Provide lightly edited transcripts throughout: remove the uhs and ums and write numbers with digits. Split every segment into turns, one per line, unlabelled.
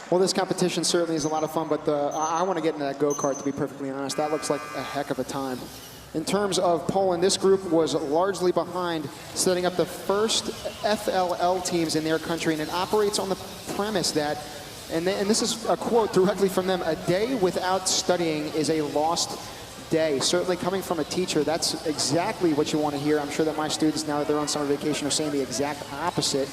Well, this competition certainly is a lot of fun, but I want to get into that go-kart, to be perfectly honest. That looks like a heck of a time. In terms of Poland, this group was largely behind setting up the first FLL teams in their country, and it operates on the premise that, and this is a quote directly from them, "A day without studying is a lost day." Certainly coming from a teacher, that's exactly what you want to hear. I'm sure that my students, now that they're on summer vacation, are saying the exact opposite.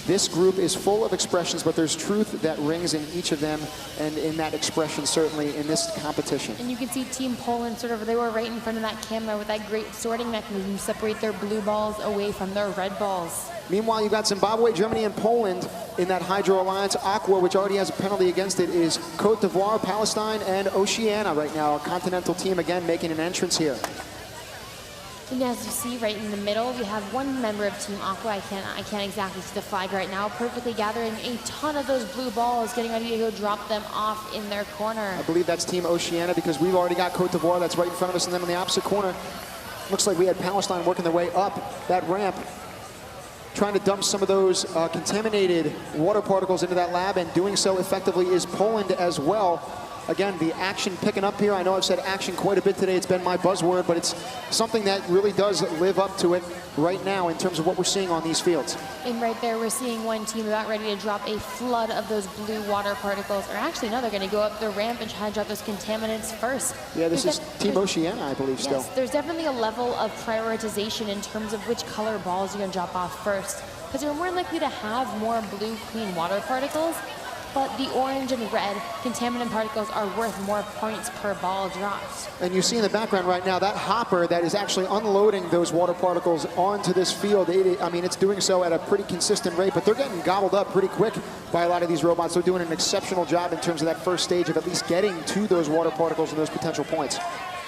This group is full of expressions, but there's truth that rings in each of them, and in that expression, certainly, in this competition.
And you can see Team Poland they were right in front of that camera with that great sorting mechanism to separate their blue balls away from their red balls.
Meanwhile, you've got Zimbabwe, Germany, and Poland in that Hydro Alliance. Aqua, which already has a penalty against it, is Cote d'Ivoire, Palestine, and Oceania right now. A continental team, again, making an entrance here.
And as you see right in the middle, we have one member of Team Aqua. I can't exactly see the flag right now, perfectly gathering a ton of those blue balls, getting ready to go drop them off in their corner.
I believe that's Team Oceania, because we've already got Cote d'Ivoire that's right in front of us, and then on the opposite corner, looks like we had Palestine working their way up that ramp, trying to dump some of those contaminated water particles into that lab, and doing so effectively is Poland as well. Again, the action picking up here. I know I've said action quite a bit today. It's been my buzzword, but it's something that really does live up to it right now in terms of what we're seeing on these fields.
And right there, we're seeing one team about ready to drop a flood of those blue water particles. Or actually, no, they're going to go up the ramp and try to drop those contaminants first.
Yeah, this is Team Oceania, I believe, still.
Yes, there's definitely a level of prioritization in terms of which color balls you're going to drop off first, because you're more likely to have more blue, clean water particles. But the orange and red contaminant particles are worth more points per ball dropped.
And you see in the background right now, that hopper that is actually unloading those water particles onto this field. I mean, it's doing so at a pretty consistent rate, but they're getting gobbled up pretty quick by a lot of these robots. They're doing an exceptional job in terms of that first stage of at least getting to those water particles and those potential points.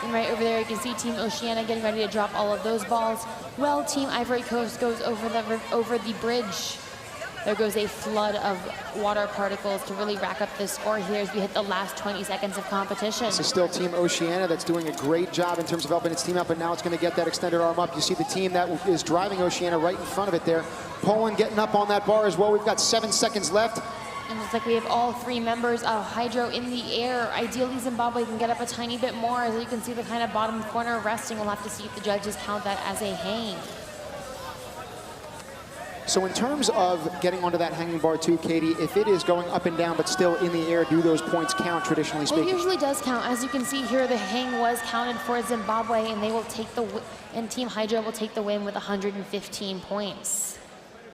And right over there, you can see Team Oceania getting ready to drop all of those balls. Well, Team Ivory Coast goes over the bridge. There goes a flood of water particles to really rack up this score here as we hit the last 20 seconds of competition.
This is still Team Oceania that's doing a great job in terms of helping its team out, but now it's going to get that extended arm up. You see the team that is driving Oceania right in front of it there. Poland getting up on that bar as well. We've got 7 seconds left.
And it's like we have all 3 members of Hydro in the air. Ideally, Zimbabwe can get up a tiny bit more. As you can see, the kind of bottom corner resting. We'll have to see if the judges count that as a hang.
So in terms of getting onto that hanging bar too, Katie, if it is going up and down but still in the air, do those points count, traditionally speaking?
It usually does count. As you can see here, the hang was counted for Zimbabwe, and they will take and Team Hydro will take the win with 115 points.